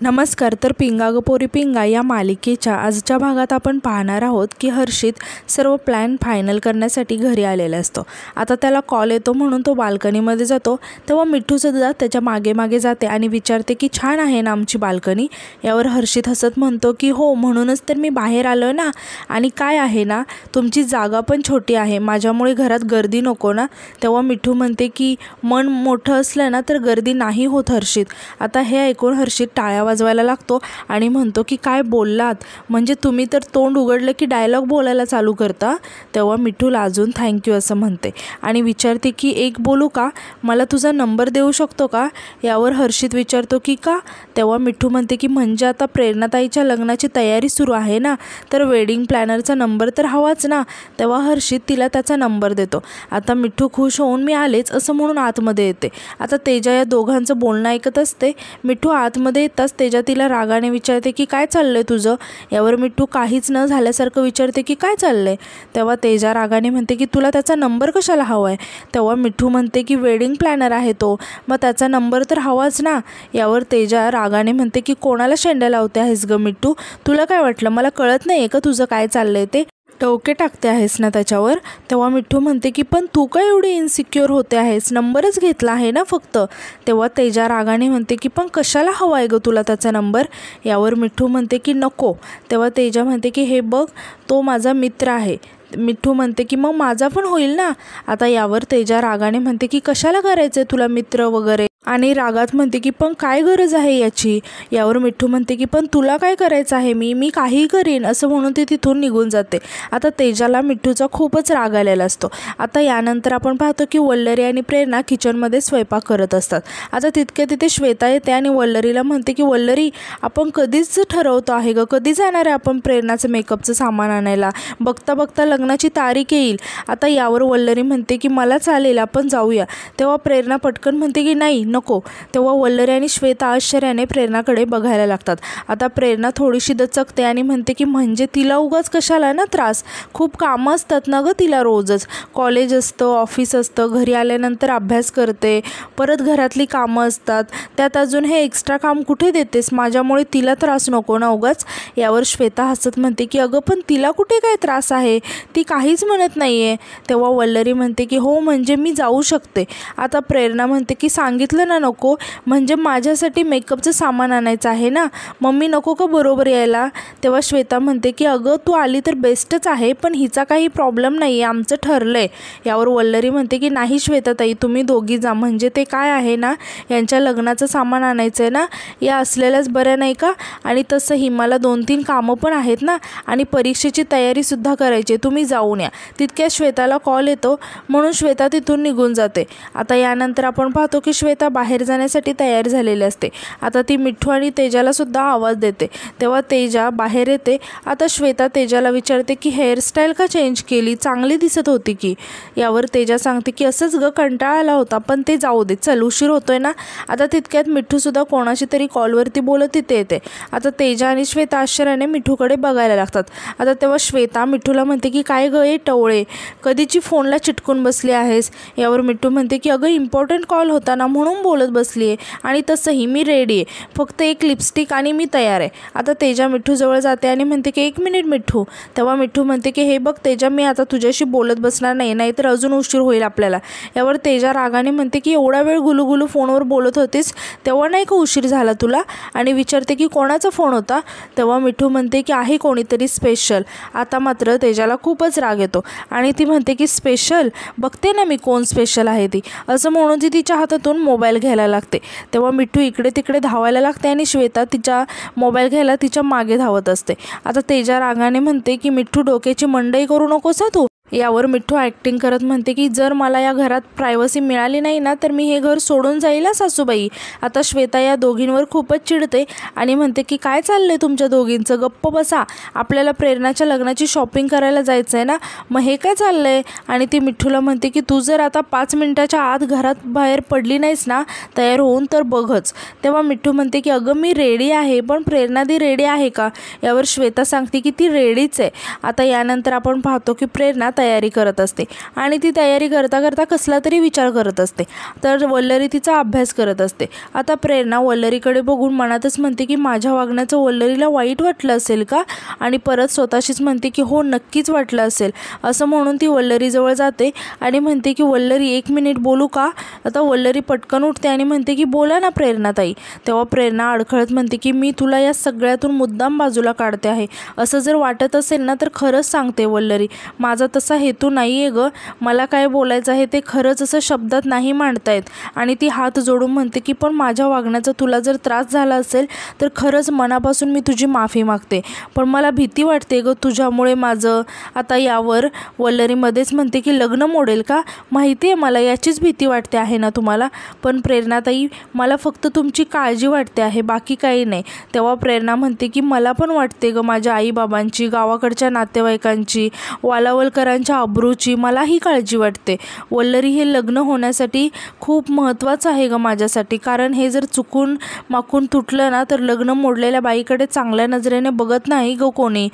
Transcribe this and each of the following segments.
नमस्कार. तर पिंगा ग पोरी पिंगा या मालिकेच्या आजच्या भागात आपण पाहणार आहोत की हर्षित सर्व प्लॅन फायनल करण्यासाठी घरी आलेला असतो. आता त्याला कॉल येतो म्हणून तो बाल्कनीमध्ये जातो. तेव्हा मिठूसुद्धा त्याच्या मागे मागे जाते आणि विचारते की छान आहे ना आमची बाल्कनी. यावर हर्षित हसत म्हणतो की हो, म्हणूनच तर मी बाहेर आलो ना. आणि काय आहे ना, तुमची जागा पण छोटी आहे, माझ्यामुळे घरात गर्दी नको ना. तेव्हा मिठू म्हणते की मन मोठं असलं ना तर गर्दी नाही होत हर्षित. आता हे ऐकून हर्षित टाळ्या वाजवायला लागतो आणि म्हणतो की काय बोललात, म्हणजे तुम्ही तर तोंड उघडलं की डायलॉग बोलायला चालू करता. तेव्हा मिठू लाजून थँक्यू असं म्हणते आणि विचारते की एक बोलू का, मला तुझा नंबर देऊ शकतो का. यावर हर्षित विचारतो की का. तेव्हा मिठू म्हणते की म्हणजे आता प्रेरणाताईच्या लग्नाची तयारी सुरू आहे ना, तर वेडिंग प्लॅनरचा नंबर तर हवाच ना. तेव्हा हर्षित तिला त्याचा नंबर देतो. आता मिठू खुश होऊन मी आलेच असं म्हणून आतमध्ये येते. आता तेजा या दोघांचं बोलणं ऐकत असते. मिठू आतमध्ये येताच तेजा तिला रागाने विचारते की काय चाललंय तुझं. यावर मिठू काहीच न झाल्यासारखं विचारते की काय चाललंय. तेव्हा तेजा रागाने म्हणते की तुला त्याचा नंबर कशाला हवा आहे. तेव्हा मिठू म्हणते की वेडिंग प्लॅनर आहे तो, मग त्याचा नंबर तर हवाच ना. यावर तेजा रागाने म्हणते की कोणाला शेंड्या लावते आहेस ग मिठू, तुला काय वाटलं मला कळत नाही आहे का तुझं काय चाललंय ते, टोके टाकते आहेस ना त्याच्यावर. तेव्हा मिठू म्हणते की पण तू काय एवढी इन्सिक्युअर होते आहेस, नंबरच घेतला आहे ना फक्त. तेव्हा तेजा रागाने म्हणते की पण कशाला हवा आहे ग तुला त्याचा नंबर. यावर मिठू म्हणते की नको. तेव्हा तेजा म्हणते की हे बघ, तो माझा मित्र आहे. मिठू म्हणते की मग माझा पण होईल ना. आता यावर तेजा रागाने म्हणते की कशाला करायचं तुला मित्र वगैरे, आणि रागात म्हणते की पण काय गरज आहे याची. यावर मिठू म्हणते की पण तुला काय करायचं आहे, मी काहीही करीन असं म्हणून ती तिथून निघून जाते. आता तेजाला मिठूचा खूपच राग आलेला असतो. आता यानंतर आपण पाहतो की वल्लरी आणि प्रेरणा किचनमध्ये स्वयंपाक करत असतात. आता तितक्या तिथे श्वेता येते आणि वल्लरीला म्हणते की वल्लरी, आपण कधीच ठरवतो आहे ग, कधी जाणार आहे आपण प्रेरणाचं मेकअपचं सामान आणायला, बघता बघता लग्नाची तारीख येईल. आता यावर वल्लरी म्हणते की मला चालेल, आपण जाऊया. तेव्हा प्रेरणा पटकन म्हणते की नाही नको. तेव्हा वल्लरी आणि श्वेता आश्चर्याने प्रेरणाकडे बघायला लागतात. आता प्रेरणा थोडीशी दचकते आणि म्हणते की म्हणजे तिला उगाच कशाला ना त्रास, खूप कामं असतात ना ग तिला, रोजच कॉलेज असतं, ऑफिस असतं, घरी आल्यानंतर अभ्यास करते, परत घरातली कामं असतात, त्यात अजून हे एक्स्ट्रा काम कुठे देतेस, माझ्यामुळे तिला त्रास नको ना उगाच. यावर श्वेता हसत म्हणते की अगं पण तिला कुठे काय त्रास आहे, ती काहीच म्हणत नाही आहे. तेव्हा वल्लरी म्हणते की हो म्हणजे मी जाऊ शकते. आता प्रेरणा म्हणते की सांगितलं ना नको, म्हणजे माझ्यासाठी मेकअपचं सामान आणायचं आहे ना, मम्मी नको का बरोबर यायला. तेव्हा श्वेता म्हणते की अगं तू आली तर बेस्टच आहे, पण हिचा काही प्रॉब्लेम नाही आहे, आमचं ठरलं आहे. यावर वल्लरी म्हणते की नाही श्वेताताई, तुम्ही दोघी जा, म्हणजे ते काय आहे ना, यांच्या लग्नाचं सामान आणायचं आहे ना, या असलेल्याच बऱ्या नाही का, आणि तसंही मला 2-3 कामं पण आहेत ना, आणि परीक्षेची तयारीसुद्धा करायची, तुम्ही जाऊन या. तितक्या श्वेताला कॉल येतो म्हणून श्वेता तिथून निघून जाते. आता यानंतर आपण पाहतो की श्वेता बाहेर जाण्यासाठी तयार झालेली असते. आता ती मिठू आणि तेजाला सुद्धा आवाज देते. तेव्हा तेजा बाहेर येते. आता श्वेता तेजाला विचारते की हेअरस्टाईल का चेंज केली, चांगली दिसत होती की. यावर तेजा सांगते की असंच ग, कंटाळा आला होता, पण ते जाऊ दे, चल उशीर होतोय ना. आता तितक्यात मिठूसुद्धा कोणाशी तरी कॉलवरती बोलत तिथे येते. आता तेजा आणि श्वेता आश्चर्याने मिठूकडे बघायला लागतात. आता तेव्हा श्वेता मिठूला म्हणते की काय ग ये टवळे, कधीची फोनला चिटकून बसली आहेस. यावर मिठू म्हणते की अगं इम्पॉर्टंट कॉल होता ना म्हणून बोलत बसली आहे, आणि तसंही मी रेडी आहे, फक्त एक लिपस्टिक आणि मी तयार आहे. आता तेजा मिठूजवळ जाते आणि म्हणते की 1 मिनिट मिठू. तेव्हा मिठू म्हणते की हे बघ तेजा, मी आता तुझ्याशी बोलत बसणार नाही, नाहीतर अजून उशीर होईल आपल्याला. यावर तेजा रागाने म्हणते की एवढा वेळ गुलुगुलू फोनवर बोलत होतीस, तेव्हा नाही का उशीर झाला तुला, आणि विचारते की कोणाचा फोन होता. तेव्हा मिठू म्हणते की आहे कोणीतरी स्पेशल. आता मात्र तेजाला खूपच राग येतो आणि ती म्हणते की स्पेशल, बघते ना मी कोण स्पेशल आहे ती, असं म्हणून ती तिच्या हातातून मोबाईल घ्यायला लागते. तेव्हा मिठू इकडे तिकडे धावायला लागते आणि श्वेता तिच्या मोबाईल घ्यायला तिच्या मागे धावत असते. आता तेजा रागाने म्हणते की मिठू डोक्याची मंडई करू नकोस तू. यावर मिठू ॲक्टिंग करत म्हणते की जर मला या घरात प्रायव्हसी मिळाली नाही ना तर मी हे घर सोडून जाईल सासूबाई. आता श्वेता या दोघींवर खूपच चिडते आणि म्हणते की काय चाललंय तुमच्या दोघींचं, गप्प बसा, आपल्याला प्रेरणाच्या लग्नाची शॉपिंग करायला जायचं आहे ना, मग हे काय चाललंय. आणि ती मिठूला म्हणते की तू जर आता 5 मिनिटाच्या आत घरात बाहेर पडली नाहीस ना तयार होऊन तर बघच. तेव्हा मिठू म्हणते की अगं मी रेडी आहे, पण प्रेरणादी रेडी आहे का. यावर श्वेता सांगते की ती रेडीच आहे. आता यानंतर आपण पाहतो की प्रेरणा तयारी करत असते आणि ती तयारी करता करता कसला तरी विचार करत असते. तर वल्लरी तिचा अभ्यास करत असते. आता प्रेरणा वल्लरीकडे बघून मनातच म्हणते की माझ्या वागण्याचं वल्लरीला वाईट वाटलं असेल का, आणि परत स्वतःशीच म्हणते की हो नक्कीच वाटलं असेल. असं म्हणून ती वल्लरीजवळ जाते आणि म्हणते की वल्लरी 1 मिनिट बोलू का. आता वल्लरी पटकन उठते आणि म्हणते की बोला ना प्रेरणाताई. तेव्हा प्रेरणा अडखळत म्हणते की मी तुला या सगळ्यातून मुद्दाम बाजूला काढते आहे. असं जर वाटत असेल ना तर खरंच सांगते वल्लरी, माझा तसा हेतू नाही आहे गं. मला काय बोलायचं आहे ते खरंच असं शब्दात नाही मांडता येत. आणि ती हात जोडून म्हणते की पण माझ्या वागण्याचा तुला जर त्रास झाला असेल तर खरंच मनापासून मी तुझी माफी मागते. पण मला भीती वाटते गं तुझ्यामुळे माझं. आता यावर वल्लरी मध्येच म्हणते की लग्न मोडेल का. माहिती आहे मला, याचीच भीती वाटते आहे ना तुम्हाला. पण प्रेरणाताई मला फक्त तुमची काळजी वाटते आहे, बाकी काही नाही. तेव्हा प्रेरणा म्हणते की मला पण वाटते गं माझ्या आईबाबांची, गावाकडच्या नातेवाईकांची, वालावलकरांच्या अब्रूची मलाही काळजी वाटते. वल्लरी हे लग्न होण्यासाठी खूप महत्त्वाचं आहे गं माझ्यासाठी. कारण हे जर चुकून माकून तुटलं ना तर लग्न मोडलेल्या बाईकडे चांगल्या नजरेने बघत नाही गं कोणी.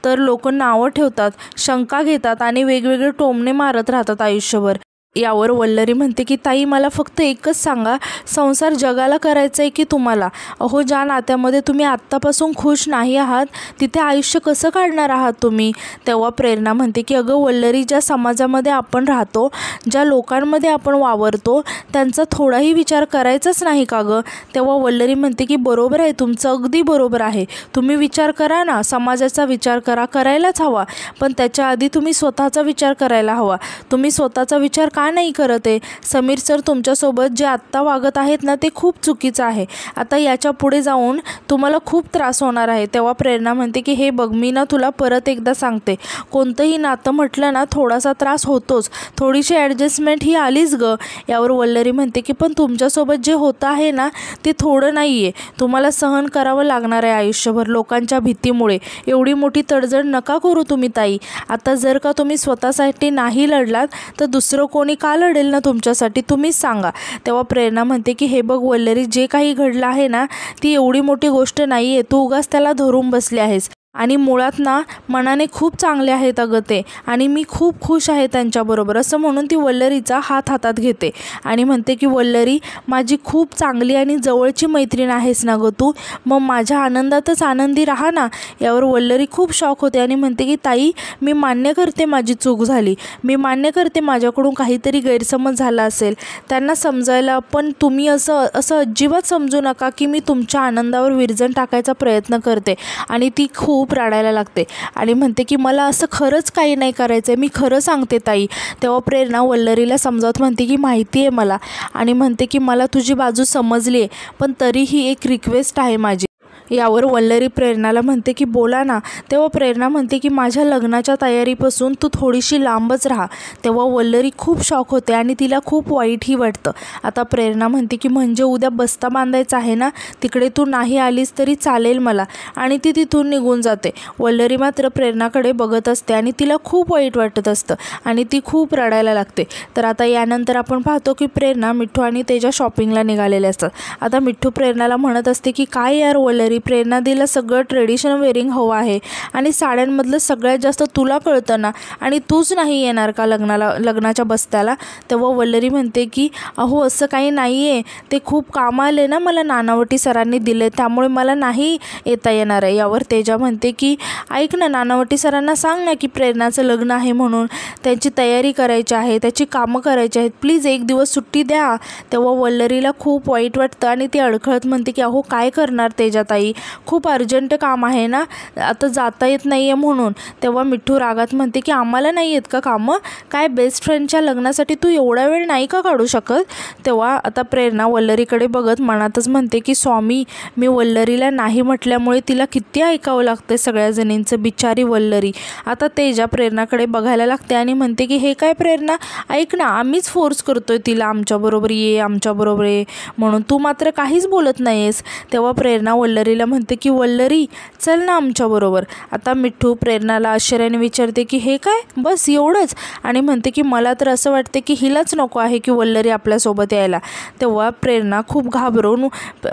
तर लोक नावं ठेवतात, शंका घेतात आणि वेगवेगळे टोमणे मारत राहतात आयुष्यभर. यावर वल्लरी म्हणते की ताई मला फक्त एकच सांगा, संसार जगाला करायचा आहे की तुम्हाला. अहो ज्या नात्यामध्ये तुम्ही आत्तापासून खुश नाही आहात तिथे आयुष्य कसं काढणार आहात तुम्ही. तेव्हा प्रेरणा म्हणते की अगं वल्लरी, ज्या समाजामध्ये आपण राहतो, ज्या लोकांमध्ये आपण वावरतो त्यांचा थोडाही विचार करायचाच नाही का गं. तेव्हा वल्लरी म्हणते की बरोबर आहे तुमचं, अगदी बरोबर आहे. तुम्ही विचार करा ना, समाजाचा विचार करायलाच हवा. पण त्याच्या आधी तुम्ही स्वतःचा विचार करायला हवा. तुम्ही स्वतःचा विचार का नाही करत आहे. समीर सर तुमच्यासोबत जे आत्ता वागत आहेत ना ते खूप चुकीचं आहे. आता याच्या पुढे जाऊन तुम्हाला खूप त्रास होणार आहे. तेव्हा प्रेरणा म्हणते की हे बघ, मी ना तुला परत एकदा सांगते, कोणतंही नातं म्हटलं ना थोडासा त्रास होतोच, थोडीशी ॲडजस्टमेंट ही आलीच गं. यावर वल्लरी म्हणते की पण तुमच्यासोबत जे होतं आहे ना ते थोडं नाही आहे. तुम्हाला सहन करावं लागणार आहे आयुष्यभर लोकांच्या भीतीमुळे. एवढी मोठी तडजड नका करू तुम्ही ताई. आता जर का तुम्ही स्वतःसाठी नाही लढलात तर दुसरं कोणी का लढेल ना तुमच्यासाठी, तुम्हीच सांगा. तेव्हा प्रेरणा म्हणते की हे बघ वल्लरी, जे काही घडलं आहे ना ती एवढी मोठी गोष्ट नाही आहे. तू उगाच त्याला धरून बसली आहेस. आणि मुळात ना मनाने खूप चांगले आहेत अगं ते, आणि मी खूप खुश आहे त्यांच्याबरोबर. असं म्हणून ती वल्लरीचा हात हातात घेते आणि म्हणते की वल्लरी, माझी खूप चांगली आणि जवळची मैत्रीण आहेस ना गं तू, मग माझ्या आनंदातच आनंदी राहा ना. यावर वल्लरी खूप शॉक होते आणि म्हणते की ताई, मी मान्य करते माझी चूक झाली, मी मान्य करते माझ्याकडून काहीतरी गैरसमज झाला असेल, त्यांना समजायला. पण तुम्ही असं अजिबात समजू नका की मी तुमच्या आनंदावर विरजण टाकायचा प्रयत्न करते. आणि ती खूप रडायला लागते आणि म्हणते की मला असं खरंच काही नाही करायचं आहे, मी खरं सांगते ताई. तेव्हा प्रेरणा वल्लरीला समजावत म्हणते की माहिती आहे मला, आणि म्हणते की मला तुझी बाजू समजली आहे, पण तरीही एक रिक्वेस्ट आहे माझी. यावर वल्लरी प्रेरणाला म्हणते की बोला ना. तेव्हा प्रेरणा म्हणते की माझ्या लग्नाच्या तयारीपासून तू थोडीशी लांबच राहा. तेव्हा वल्लरी खूप शॉक होते आणि तिला खूप वाईटही वाटतं. आता प्रेरणा म्हणते की म्हणजे उद्या बस्ता बांधायचा आहे ना, तिकडे तू नाही आलीस तरी चालेल मला, आणि ती तिथून निघून जाते. वल्लरी मात्र प्रेरणाकडे बघत असते आणि तिला खूप वाईट वाटत असतं आणि ती खूप रडायला लागते. तर आता यानंतर आपण पाहतो की प्रेरणा, मिठ्ठू आणि तेजा शॉपिंगला निघालेले असतात. आता मिठ्ठू प्रेरणाला म्हणत असते की काय यार वल्लरी, प्रेरणादीला सगळं ट्रेडिशनल वेअरिंग हवं आहे आणि साड्यांमधलं सगळ्यात जास्त तुला कळतं ना, आणि तूच नाही येणार का लग्नाच्या बस्त्याला. तेव्हा वल्लरी म्हणते की अहो असं काही नाही आहे, ते खूप काम आले ना मला, नानावटी सरांनी दिले, त्यामुळे मला नाही येता येणार आहे. यावर तेजा म्हणते की ऐक ना, नानावटी सरांना सांग ना की प्रेरणाचं लग्न आहे म्हणून, त्यांची तयारी करायची आहे, त्याची कामं करायची आहेत, प्लीज एक दिवस सुट्टी द्या. तेव्हा वल्लरीला खूप वाईट वाटतं आणि ती अडखळत म्हणते की अहो काय करणार तेजाताई, खूप अर्जंट काम आहे ना, आता जाता येत नाही आहे म्हणून. तेव्हा मिठ्ठू रागात म्हणते की आम्हाला नाही येत का कामं, काय बेस्ट फ्रेंडच्या लग्नासाठी तू एवढा वेळ नाही का काढू शकत. तेव्हा आता प्रेरणा वल्लरीकडे बघत मनातच म्हणते की स्वामी, मी वल्लरीला नाही म्हटल्यामुळे तिला किती ऐकावं लागतं सगळ्या जणींचं, बिचारी वल्लरी. आता तेजा प्रेरणाकडे बघायला लागते आणि म्हणते की हे काय प्रेरणा, ऐक ना, आम्हीच फोर्स करतोय तिला आमच्याबरोबर ये, आमच्याबरोबर ये म्हणून, तू मात्र काहीच बोलत नाही आहेस. तेव्हा प्रेरणा वल्लरी वल्लरीला म्हणते की वल्लरी चल ना आमच्याबरोबर. आता मिठू प्रेरणाला आश्चर्याने विचारते की हे काय, बस एवढंच, आणि म्हणते की मला तर असं वाटते की हिलाच नको आहे की वल्लरी आपल्यासोबत यायला. तेव्हा प्रेरणा खूप घाबरून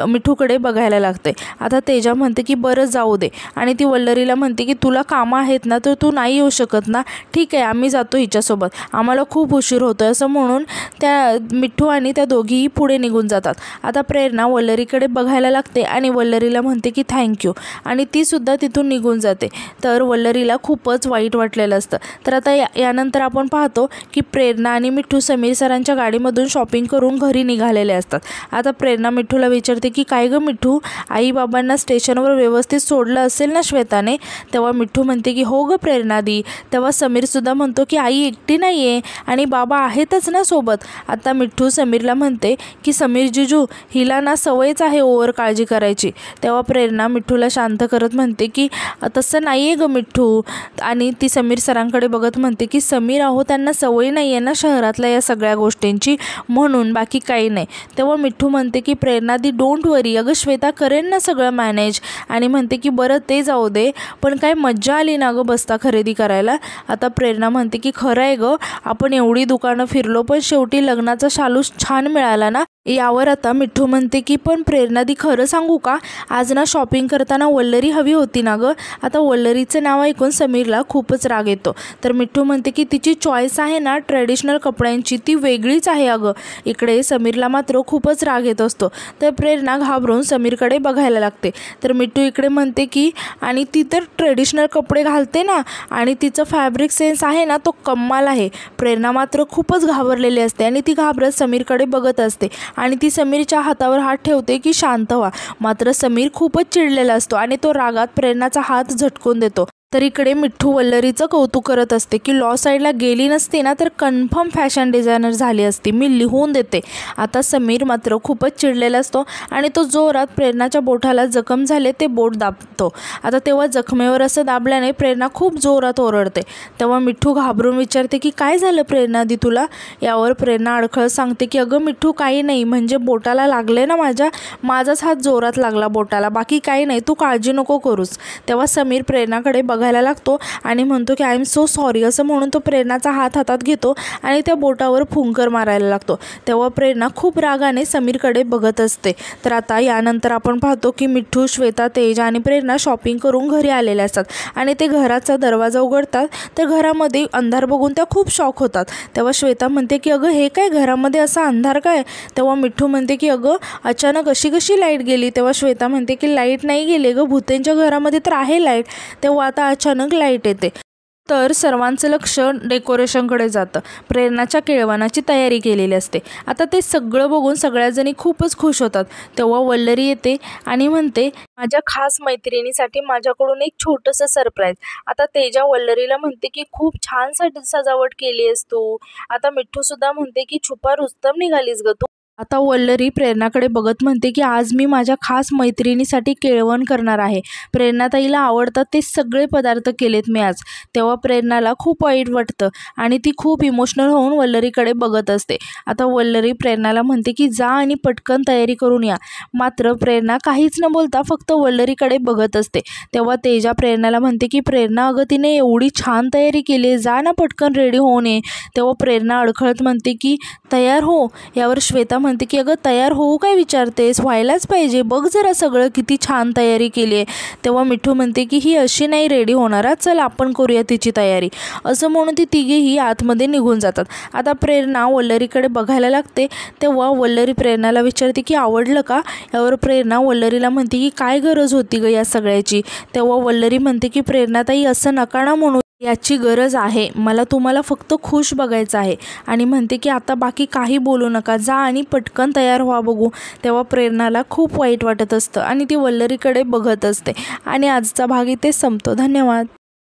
मिठूकडे बघायला लागते. आता तेजा म्हणते की बरं जाऊ दे, आणि ती वल्लरीला म्हणते की तुला कामं आहेत ना, तर तू नाही येऊ शकत ना, ठीक आहे आम्ही जातो हिच्यासोबत, आम्हाला खूप उशीर होतोय. असं म्हणून त्या मिठू आणि त्या दोघीही पुढे निघून जातात. आता प्रेरणा वल्लरीकडे बघायला लागते आणि वल्लरीला म्हणते की थँक्यू, आणि ती सुद्धा तिथून निघून जाते. तर वल्लरीला खूपच वाईट वाटलेलं असतं. तर आता यानंतर आपण पाहतो की प्रेरणा आणि मिठू समीर सरांच्या गाडीमधून शॉपिंग करून घरी निघालेले असतात. आता प्रेरणा मिठूला विचारते की काय गं मिठू, आई बाबांना स्टेशनवर व्यवस्थित सोडलं असेल ना श्वेताने. तेव्हा मिठू म्हणते की हो गं प्रेरणादी. तेव्हा समीरसुद्धा म्हणतो की आई एकटी नाही आहे आणि बाबा आहेतच ना सोबत. आता मिठू समीरला म्हणते की समीर जिजू, हिला ना सवयच आहे ओव्हर काळजी करायची. तेव्हा प्रेरणा मिठूला शांत करत म्हणते की तसं नाही आहे गं मिठू, आणि ती समीर सरांकडे बघत म्हणते की समीर अहो त्यांना सवय नाही आहे ना शहरातल्या या सगळ्या गोष्टींची, म्हणून बाकी काही नाही. तेव्हा मिठू म्हणते की प्रेरणादी डोंट वरी, अगं श्वेता करेन ना सगळं मॅनेज, आणि म्हणते की बरं ते जाऊ दे, पण काय मज्जा आली ना गं बस्ता खरेदी करायला. आता प्रेरणा म्हणते की खरं आहे गं, आपण एवढी दुकानं फिरलो पण शेवटी लग्नाचा शालू छान मिळाला ना. यावर आता मिठू म्हणते की पण प्रेरणादी खरं सांगू का, आज ना शॉपिंग करताना वल्लरी हवी होती ना गं. आता वल्लरीचं नाव ऐकून समीरला खूपच राग येतो. तर मिठू म्हणते की तिची चॉईस आहे ना ट्रेडिशनल कपड्यांची, ती वेगळीच आहे अगं. इकडे समीरला मात्र खूपच राग येत असतो. तर प्रेरणा घाबरून समीरकडे बघायला लागते. तर मिठू इकडे म्हणते की आणि ती तर ट्रेडिशनल कपडे घालते ना, आणि तिचं फॅब्रिक सेन्स आहे ना तो कमाल आहे. प्रेरणा मात्र खूपच घाबरलेली असते आणि ती घाबरत समीरकडे बघत असते आणि ती समीरच्या हातावर हात ठेवते की शांत व्हा. मात्र समीर खूपच चिडलेला असतो आणि तो रागात प्रेरणाचा हात झटकून देतो. तर इकडे मिठू वल्लरीचं कौतुक करत असते की लॉ साईडला गेली नसती ना तर कन्फर्म फॅशन डिझायनर झाली असती, मी लिहून देते. आता समीर मात्र खूपच चिडलेला असतो आणि तो जोरात प्रेरणाच्या बोटाला जखम झाले ते बोट दाबतो. आता तेव्हा जखमेवर असं दाबल्याने प्रेरणा खूप जोरात ओरडते. तेव्हा मिठू घाबरून विचारते की काय झालं प्रेरणादी तुला. यावर प्रेरणा अडखळत सांगते की अगं मिठू काही नाही, म्हणजे बोटाला लागले ना माझाच हात जोरात लागला बोटाला, बाकी काही नाही, तू काळजी नको करूस. तेव्हा समीर प्रेरणाकडे बघायला लागतो आणि म्हणतो की आय एम सो सॉरी. असं म्हणून तो प्रेरणाचा हात हातात घेतो आणि त्या बोटावर फुंकर मारायला लागतो. तेव्हा प्रेरणा खूप रागाने समीरकडे बघत असते. तर आता यानंतर आपण पाहतो की मिठू, श्वेता, तेजा आणि प्रेरणा शॉपिंग करून घरी आलेले असतात आणि ते घराचा दरवाजा उघडतात. तर घरामध्ये अंधार बघून त्या खूप शॉक होतात. तेव्हा श्वेता म्हणते की अगं हे काय, घरामध्ये असा अंधार काय. तेव्हा मिठू म्हणते की अगं अचानक अशी कशी लाईट गेली. तेव्हा श्वेता म्हणते की लाईट नाही गेली गं, भूतेंच्या घरामध्ये तर आहे लाईट. तेव्हा आता अचानक लाईट येते. तर सर्वांचं लक्ष डेकोरेशनकडे जातं. प्रेरणाच्या केळवणाची तयारी केलेली असते. आता ते सगळं बघून सगळ्याजणी खूपच खुश होतात. तेव्हा वल्लरी येते आणि म्हणते माझ्या खास मैत्रिणीसाठी माझ्याकडून एक छोटंसं सरप्राईज. आता तेजा वल्लरीला म्हणते की खूप छान सजावट केली आहेस तू. आता मिठूसुद्धा म्हणते की छुपा रुस्तम निघालीस गं तू. आता वल्लरी प्रेरणाकडे बघत म्हणते की आज मी माझ्या खास मैत्रिणीसाठी केळवण करणार आहे. प्रेरणाताईला आवडतात ते सगळे पदार्थ केलेत मी आज. तेव्हा प्रेरणाला खूप वाईट वाटतं आणि ती खूप इमोशनल होऊन वल्लरीकडे बघत असते. आता वल्लरी प्रेरणाला म्हणते की जा आणि पटकन तयारी करून या. मात्र प्रेरणा काहीच न बोलता फक्त वल्लरीकडे बघत असते. तेव्हा तेजा प्रेरणाला म्हणते की प्रेरणा अगं तिने एवढी छान तयारी केली, जा ना पटकन रेडी होऊन ये. तेव्हा प्रेरणा अडखळत म्हणते की तयार हो. यावर श्वेता म्हणते की अगं तयार होऊ काय विचारतेस, व्हायलाच पाहिजे, बघ जरा सगळं किती छान तयारी केली आहे. तेव्हा मिठू म्हणते की ही अशी नाही रेडी होणार, चल आपण करूया तिची तयारी. असं म्हणून ती तिघेही आतमध्ये निघून जातात. आता प्रेरणा वल्लरीकडे बघायला लागते. तेव्हा वल्लरी प्रेरणाला विचारते की आवडलं का. यावर प्रेरणा वल्लरीला म्हणते की काय गरज होती गं या सगळ्याची. तेव्हा वल्लरी म्हणते की प्रेरणाताई असं नका ना म्हणू, याची गरज आहे, मला तुम्हाला फक्त खुश बघायचं आहे. आणि म्हणते की आता बाकी काही बोलू नका, जा आणि पटकन तयार व्हा बघू. तेव्हा प्रेरणाला खूप वाईट वाटत असतं आणि ती वल्लरीकडे बघत असते. आणि आजचा भाग इथे संपतो. धन्यवाद.